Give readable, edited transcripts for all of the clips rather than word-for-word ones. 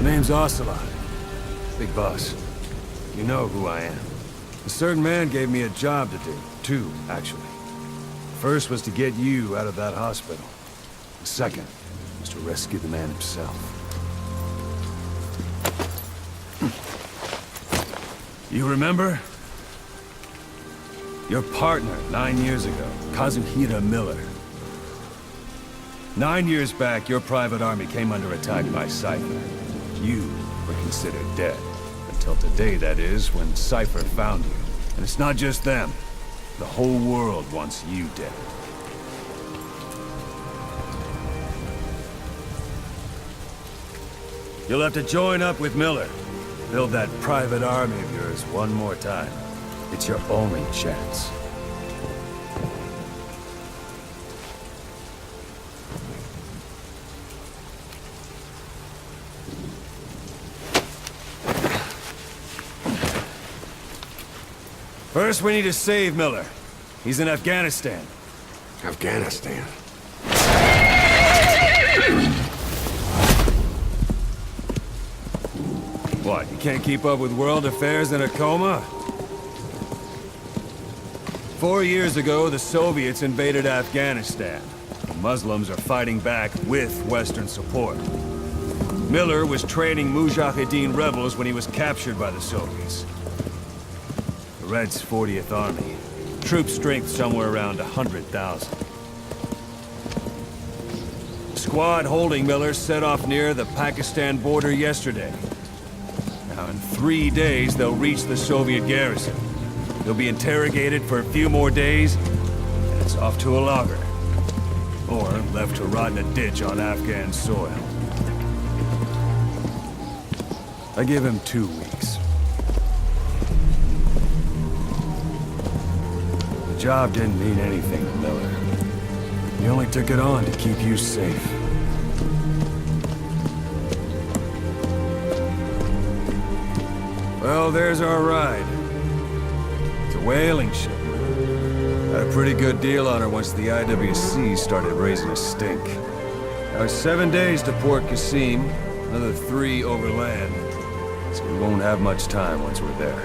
Name's Ocelot. Big boss. You know who I am. A certain man gave me a job to do. Two, actually. First was to get you out of that hospital. The second was to rescue the man himself. You remember? Your partner, 9 years ago, Kazuhira Miller. 9 years back, your private army came under attack by Cypher. You were considered dead. Until today, that is, when Cypher found you. And it's not just them. The whole world wants you dead. You'll have to join up with Miller. Build that private army of yours one more time. It's your only chance. First, we need to save Miller. He's in Afghanistan. Afghanistan? What, you can't keep up with world affairs in a coma? 4 years ago, the Soviets invaded Afghanistan. The Muslims are fighting back with Western support. Miller was training Mujahideen rebels when he was captured by the Soviets. The Red's 40th Army. Troop strength somewhere around 100,000. The squad holding Miller set off near the Pakistan border yesterday. Now, in 3 days, they'll reach the Soviet garrison. They'll be interrogated for a few more days, and it's off to a lager. Or left to rot in a ditch on Afghan soil. I give him 2 weeks. The job didn't mean anything to Miller. He only took it on to keep you safe. Well, there's our ride. It's a whaling ship. Had a pretty good deal on her once the IWC started raising a stink. Now, 7 days to Port Qasim, another 3 overland. So we won't have much time once we're there.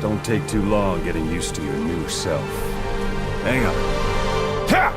Don't take too long getting used to your new self. Hang on. Ha!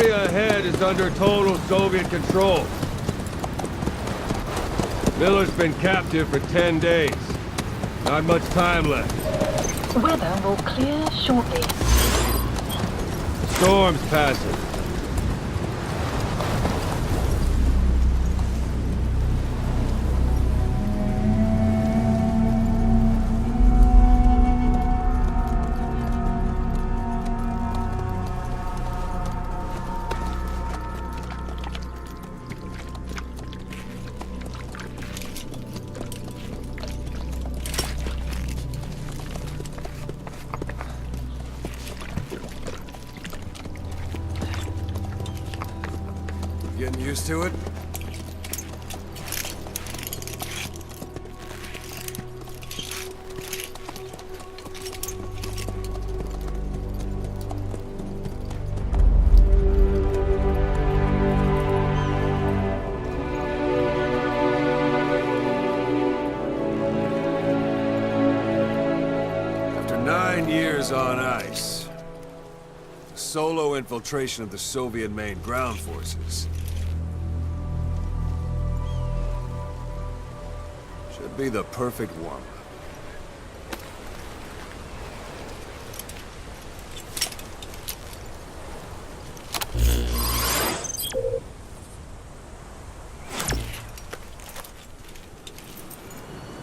area ahead is under total Soviet control. Miller's been captive for 10 days. Not much time left. Weather will clear shortly. Storm's passing. Getting used to it? After 9 years on ice, solo infiltration of the Soviet main ground forces should be the perfect warm-up.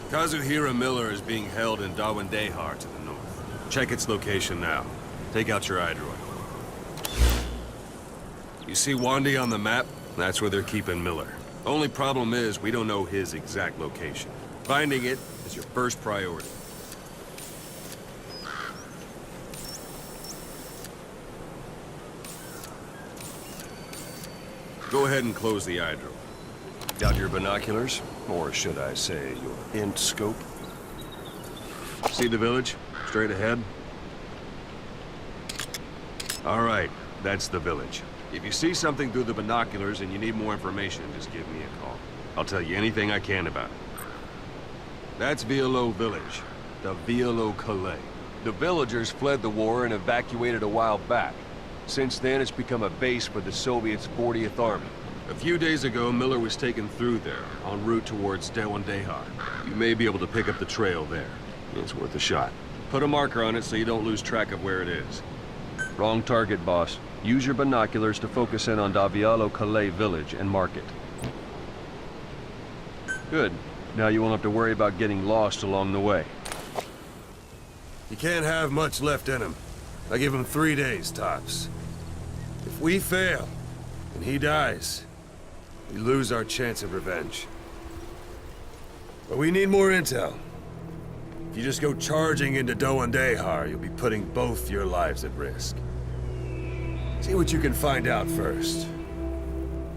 Kazuhira Miller is being held in Dawandehar to the north. Check its location now. Take out your iDroid. You see Wandy on the map? That's where they're keeping Miller. Only problem is, we don't know his exact location. Finding it is your first priority. Go ahead and close the iDroid. Got your binoculars? Or should I say, your int scope? See the village? Straight ahead? All right, that's the village. If you see something through the binoculars and you need more information, just give me a call. I'll tell you anything I can about it. That's Violo Village, the Violo Calais. The villagers fled the war and evacuated a while back. Since then, it's become a base for the Soviets' 40th Army. A few days ago, Miller was taken through there, en route towards Dawandehar. You may be able to pick up the trail there. It's worth a shot. Put a marker on it so you don't lose track of where it is. Wrong target, boss. Use your binoculars to focus in on Violo Calais village and mark it. Good. Now you won't have to worry about getting lost along the way. You can't have much left in him. I give him 3 days, tops. If we fail, and he dies, we lose our chance of revenge. But we need more intel. If you just go charging into Dawandehar, you'll be putting both your lives at risk. See what you can find out first.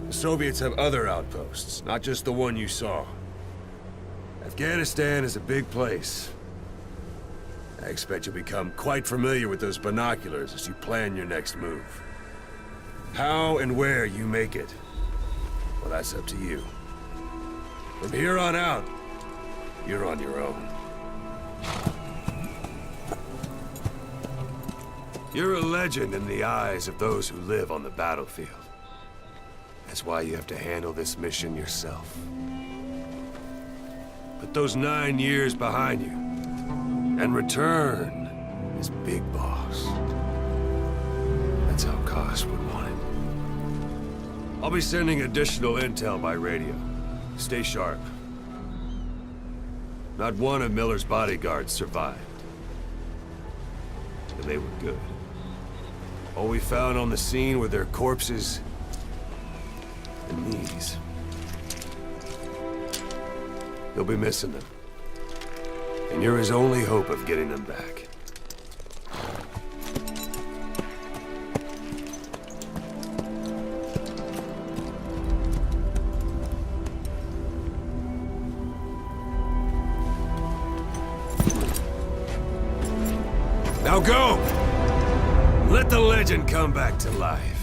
The Soviets have other outposts, not just the one you saw. Afghanistan is a big place. I expect you'll become quite familiar with those binoculars as you plan your next move. How and where you make it, well, that's up to you. From here on out, you're on your own. You're a legend in the eyes of those who live on the battlefield. That's why you have to handle this mission yourself. Put those 9 years behind you, and return as Big Boss. That's how Koss would want it. I'll be sending additional intel by radio. Stay sharp. Not one of Miller's bodyguards survived. And they were good. All we found on the scene were their corpses and knees. You'll be missing them. And you're his only hope of getting them back. Now go! Let the legend come back to life.